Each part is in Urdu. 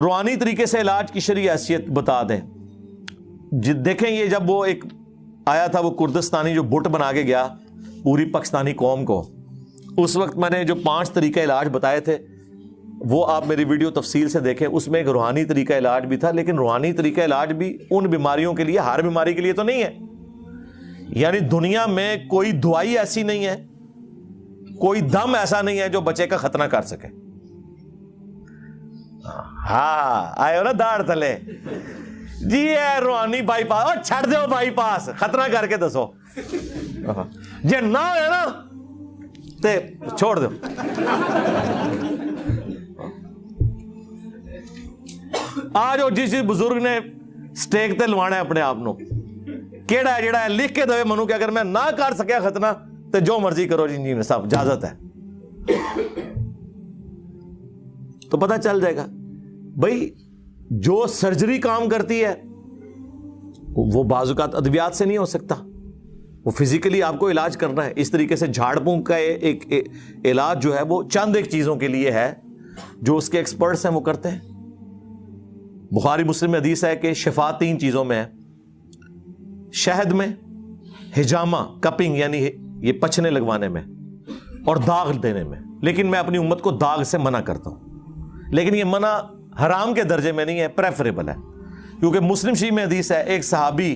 روحانی طریقے سے علاج کی شرعی حیثیت بتا دیں. دیکھیں یہ جب وہ ایک آیا تھا وہ کردستانی جو بٹ بنا کے گیا پوری پاکستانی قوم کو، اس وقت میں نے جو 5 طریقہ علاج بتائے تھے وہ آپ میری ویڈیو تفصیل سے دیکھیں. اس میں ایک روحانی طریقہ علاج بھی تھا، لیکن روحانی طریقہ علاج بھی ان بیماریوں کے لیے، ہر بیماری کے لیے تو نہیں ہے. یعنی دنیا میں کوئی دوائی ایسی نہیں ہے، کوئی دم ایسا نہیں ہے جو بچے کا ختنہ کر سکے. ہاں آئے ہو نا داڑھ تلے جی ہے روحانی بائی پاس، اور چھڑ دو بائی پاس ختنہ کر کے دسو جی نہ ہے نا تے چھوڑ دو. آج وہ جس بزرگ نے سٹیک تے لوانا ہے اپنے آپ نو، کیڑا ہے جڑا ہے لکھ کے دے منو کہ اگر میں نہ کر سکیا ختنہ تے جو مرضی کرو جی جی صاحب اجازت ہے، تو پتہ چل جائے گا. بھائی جو سرجری کام کرتی ہے وہ بعض اوقات ادویات سے نہیں ہو سکتا، وہ فزیکلی آپ کو علاج کرنا ہے. اس طریقے سے جھاڑ پھونک کا ایک علاج جو ہے وہ چند ایک چیزوں کے لیے ہے جو اس کے ایکسپرٹس ہیں وہ کرتے ہیں. بخاری مسلم میں حدیث ہے کہ شفا 3 چیزوں میں ہے، شہد میں، حجامہ کپنگ یعنی یہ پچھنے لگوانے میں، اور داغ دینے میں. لیکن میں اپنی امت کو داغ سے منع کرتا ہوں، لیکن یہ منع حرام کے درجے میں نہیں ہے، پریفریبل ہے. کیونکہ مسلم شریف میں حدیث ہے ایک صحابی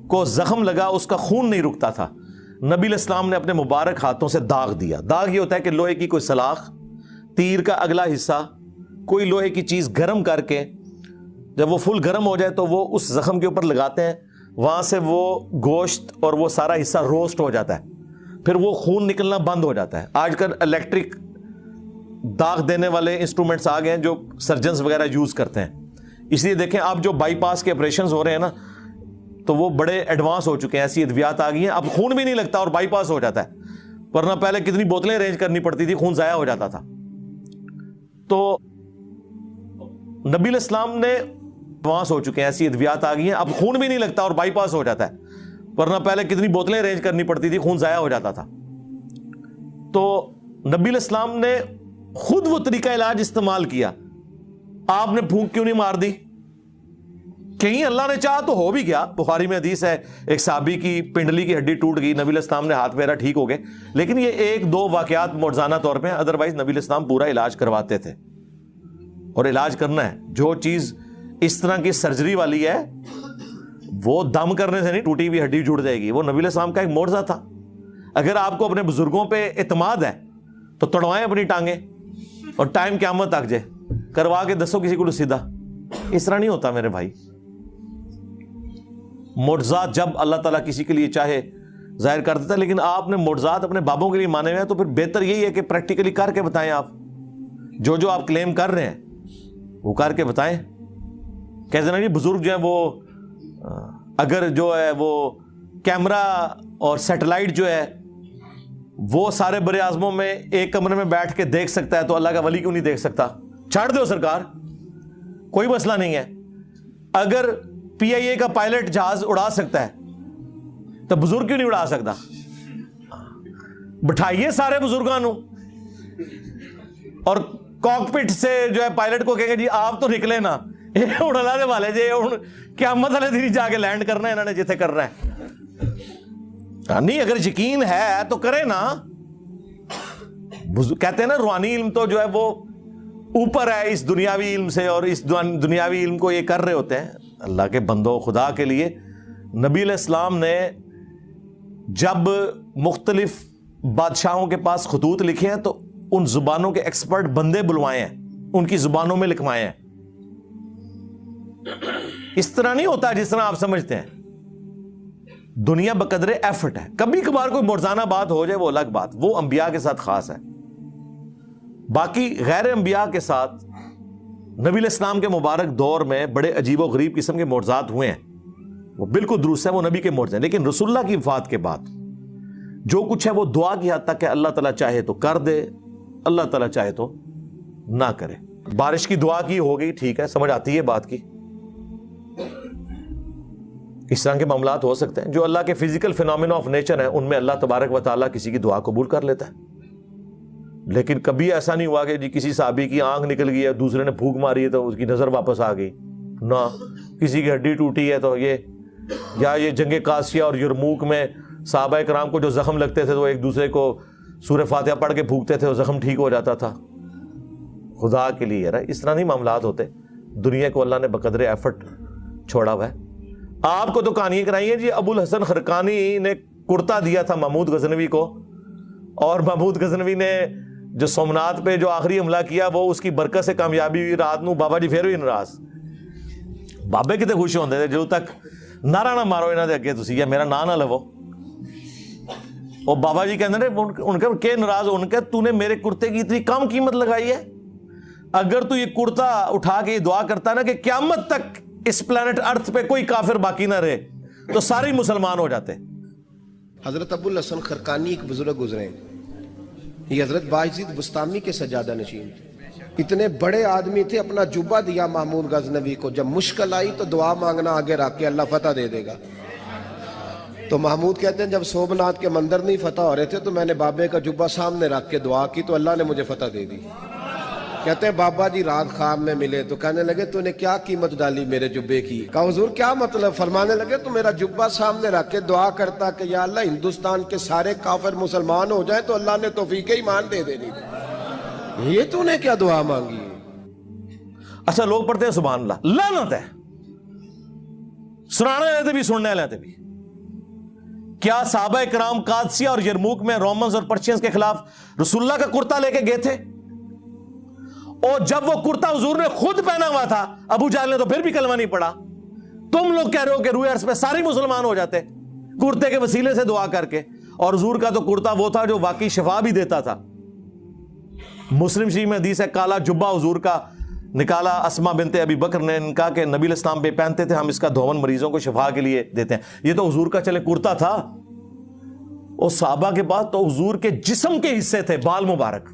کو زخم لگا، اس کا خون نہیں رکتا تھا، نبی علیہ السلام نے اپنے مبارک ہاتھوں سے داغ دیا. داغ یہ ہوتا ہے کہ لوہے کی کوئی سلاخ، تیر کا اگلا حصہ، کوئی لوہے کی چیز گرم کر کے جب وہ فل گرم ہو جائے تو وہ اس زخم کے اوپر لگاتے ہیں، وہاں سے وہ گوشت اور وہ سارا حصہ روسٹ ہو جاتا ہے، پھر وہ خون نکلنا بند ہو جاتا ہے. آج کل الیکٹرک داغ دینے والے انسٹرومنٹس آ گئے ہیں جو سرجنز وغیرہ یوز کرتے ہیں. اس لیے دیکھیں آپ جو بائی پاس کے آپریشنز ہو رہے ہیں نا تو وہ بڑے ایڈوانس ہو چکے ہیں، ایسی ادویات آ گئی ہیں، اب خون بھی نہیں لگتا اور بائی پاس ہو جاتا ہے. ورنہ پہلے کتنی بوتلیں ارینج کرنی پڑتی تھی، خون ضائع ہو جاتا تھا. تو نبی علیہ السلام نے ایڈوانس ہو چکے ہیں، ایسی ادویات آ گئی ہیں، اب خون بھی نہیں لگتا اور بائی پاس ہو جاتا ہے. ورنہ پہلے کتنی بوتلیں ارینج کرنی پڑتی تھی، خون ضائع ہو جاتا تھا. تو نبی علیہ السلام نے خود وہ طریقہ علاج استعمال کیا. آپ نے پھونک کیوں نہیں مار دی؟ کہیں اللہ نے چاہا تو ہو بھی گیا. بخاری میں حدیث ہے ایک صحابی کی پنڈلی کی ہڈی ٹوٹ گئی، نبی علیہ السلام نے ہاتھ پیرا ٹھیک ہو گئے. لیکن یہ 1-2 واقعات معجزانہ طور پہ ہیں، ادروائز نبی علیہ السلام پورا علاج کرواتے تھے. اور علاج کرنا ہے، جو چیز اس طرح کی سرجری والی ہے وہ دم کرنے سے نہیں ٹوٹی ہوئی ہڈی جڑ جائے گی، وہ نبی علیہ السلام کا ایک معجزہ تھا. اگر آپ کو اپنے بزرگوں پہ اعتماد ہے تو توڑوائیں اپنی ٹانگیں اور ٹائم قیامت تک جائے کروا کے دسو کسی کو سیدھا. اس طرح نہیں ہوتا میرے بھائی. معجزات جب اللہ تعالیٰ کسی کے لیے چاہے ظاہر کر دیتا ہے، لیکن آپ نے معجزات اپنے بابوں کے لیے مانے ہوئے ہیں تو پھر بہتر یہی ہے کہ پریکٹیکلی کر کے بتائیں. آپ جو آپ کلیم کر رہے ہیں وہ کر کے بتائیں. کہتے ہیں نا بزرگ جو ہیں وہ اگر جو ہے وہ کیمرہ اور سیٹلائٹ جو ہے وہ سارے بر اعظموں میں ایک کمرے میں بیٹھ کے دیکھ سکتا ہے تو اللہ کا ولی کیوں نہیں دیکھ سکتا؟ چھاڑ دو سرکار، کوئی مسئلہ نہیں ہے. اگر PIA کا پائلٹ جہاز اڑا سکتا ہے تو بزرگ کیوں نہیں اڑا سکتا؟ بٹھائیے سارے بزرگانوں اور کاکپٹ سے جو ہے پائلٹ کو کہیں گے جی آپ تو نکلے نا، یہ اڑا دے والے جی قیامت والے دن جا کے لینڈ کرنا ہے انہوں نے جتنے کرنا ہے. نہیں اگر یقین ہے تو کرے نا. کہتے ہیں نا روحانی علم تو جو ہے وہ اوپر ہے اس دنیاوی علم سے، اور اس دنیاوی علم کو یہ کر رہے ہوتے ہیں اللہ کے بندوں خدا کے لیے. نبی علیہ السلام نے جب مختلف بادشاہوں کے پاس خطوط لکھے ہیں تو ان زبانوں کے ایکسپرٹ بندے بلوائے ہیں، ان کی زبانوں میں لکھوائے ہیں. اس طرح نہیں ہوتا جس طرح آپ سمجھتے ہیں. دنیا بقدر ایفرٹ ہے. کبھی کبھار کوئی معجزانہ بات ہو جائے وہ الگ بات، وہ انبیاء کے ساتھ خاص ہے. باقی غیر انبیاء کے ساتھ نبی علیہ السلام کے مبارک دور میں بڑے عجیب و غریب قسم کے معجزات ہوئے ہیں، وہ بالکل درست ہے، وہ نبی کے معجزے ہیں. لیکن رسول اللہ کی وفات کے بعد جو کچھ ہے وہ دعا کی حد تک ہے. اللہ تعالیٰ چاہے تو کر دے، اللہ تعالیٰ چاہے تو نہ کرے. بارش کی دعا کی ہو گئی، ٹھیک ہے، سمجھ آتی ہے بات کی. اس طرح کے معاملات ہو سکتے ہیں. جو اللہ کے فزیکل فینومینا آف نیچر ہیں ان میں اللہ تبارک و تعالیٰ کسی کی دعا قبول کر لیتا ہے. لیکن کبھی ایسا نہیں ہوا کہ جی کسی صحابی کی آنکھ نکل گئی ہے, دوسرے نے پھونک ماری ہے تو اس کی نظر واپس آ گئی, نہ. کسی کی ہڈی ٹوٹی ہے تو یہ جنگ قادسیہ اور یرموک میں صحابہ کرام کو جو زخم لگتے تھے تو ایک دوسرے کو سورہ فاتحہ پڑھ کے پھونکتے تھے, وہ زخم ٹھیک ہو جاتا تھا. خدا کے لیے یار اس طرح نہیں معاملات ہوتے. دنیا کو اللہ نے بقدر ایفرٹ چھوڑا ہوا ہے. آپ کو تو کہانیاں کرائی ہیں جی. ابو الحسن خرقانی نے کرتا دیا تھا محمود غزنوی کو, اور محمود غزنوی نے جو سومنات پہ جو آخری حملہ کیا وہ اس کی برکت سے کامیابی ہوئی. رات نو بابا جی پھر ہوئی ناراض. بابے کتنے خوش ہوندے تھے جدوں تک نعرہ نہ مارو انہاں دے اگے تسی یا میرا نام نہ لو. اور بابا جی کہندے نے ان کے کہ ناراض ہون کے تو نے میرے کرتے کی اتنی کم قیمت لگائی ہے. اگر تو یہ کرتا اٹھا کے یہ دعا کرتا نا کہ قیامت تک اس پلانٹ ارتھ پہ کوئی کافر باقی نہ رہے تو سارے مسلمان ہو جاتے. حضرت ابو الحسن خرقانی ایک بزرگ گزرے ہیں, یہ حضرت باعزید بستامی کے سجادہ نشین تھے. اتنے بڑے آدمی تھے, اپنا جبہ دیا محمود غزنوی کو, جب مشکل آئی تو دعا مانگنا آگے رکھ کے اللہ فتح دے دے گا. تو محمود کہتے ہیں جب سومنات کے مندر نہیں فتح ہو رہے تھے تو میں نے بابے کا جبہ سامنے رکھ کے دعا کی تو اللہ نے مجھے فتح دے دی. کہتے ہیں بابا جی رات خواب میں ملے تو کہنے لگے تو نے کیا قیمت ڈالی میرے جبے کی. کہا حضور کیا مطلب؟ فرمانے لگے تو میرا جبہ سامنے رکھ کے دعا کرتا کہ یا اللہ ہندوستان کے سارے کافر مسلمان ہو جائیں تو اللہ نے توفیق ایمان دے دینی. یہ تو نے کیا دعا مانگی ہے؟ اچھا لوگ پڑھتے ہیں سبحان اللہ, لعنت ہے. سنانے والے بھی سننے والے بھی. کیا صحابہ کرام قادسیہ اور یرموک میں رومنز اور پرشینز کے خلاف رسول اللہ کا کرتا لے کے گئے تھے؟ اور جب وہ کرتا حضور نے خود پہنا ہوا تھا ابو جہل نے تو پھر بھی کلمہ نہیں پڑھا. تم لوگ کہہ رہے ہو کہ روئے عرض پہ سارے مسلمان ہو جاتے کرتے کے وسیلے سے دعا کر کے, اور حضور کا تو کرتا وہ تھا جو واقعی شفا بھی دیتا تھا. مسلم شریف میں حدیث ہے کالا جبہ حضور کا نکالا اسما بنت ابی بکر نے, ان کا کہ نبی الاسلام پہ پہنتے تھے, ہم اس کا دھون مریضوں کو شفا کے لیے دیتے ہیں. یہ تو حضور کا چلے کرتا تھا. اور صحابہ کے بعد تو حضور کے جسم کے حصے تھے بال مبارک.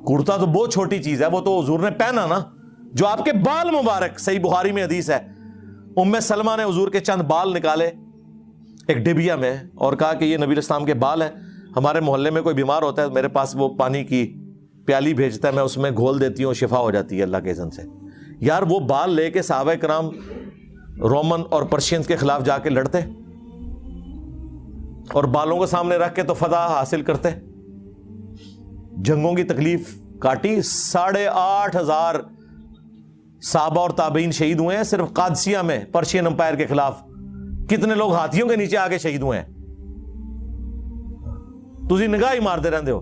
کرتا تو بہت چھوٹی چیز ہے, وہ تو حضور نے پہنا نا جو آپ کے بال مبارک. صحیح بخاری میں حدیث ہے ام سلمہ نے حضور کے چند بال نکالے ایک ڈبیا میں اور کہا کہ یہ نبی الاسلام کے بال ہیں, ہمارے محلے میں کوئی بیمار ہوتا ہے میرے پاس وہ پانی کی پیالی بھیجتا ہے, میں اس میں گھول دیتی ہوں, شفا ہو جاتی ہے اللہ کے اذن سے. یار وہ بال لے کے صحابہ کرام رومن اور پرشینز کے خلاف جا کے لڑتے اور بالوں کو سامنے رکھ کے تو فتح حاصل کرتے. جنگوں کی تکلیف کاٹی. 8,500 صحابہ اور تابعین شہید ہوئے ہیں صرف قادسیہ میں پرشین امپائر کے خلاف. کتنے لوگ ہاتھیوں کے نیچے آگے شہید ہوئے ہیں. تسی نگاہ ہی مارتے رہتے ہو.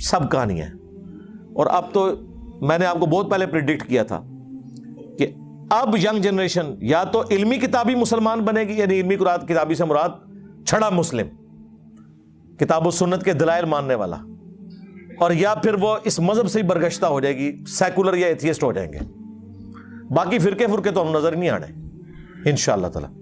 سب کہانی ہے. اور اب تو میں نے آپ کو بہت پہلے پریڈکٹ کیا تھا کہ اب ینگ جنریشن یا تو علمی کتابی مسلمان بنے گی, یعنی علمی کتابی سے مراد چھڑا مسلم, کتاب و سنت کے دلائل ماننے والا, اور یا پھر وہ اس مذہب سے ہی برگشتہ ہو جائے گی, سیکولر یا ایتھیسٹ ہو جائیں گے. باقی فرقے تو ہم نظر نہیں آنے انشاءاللہ تعالی.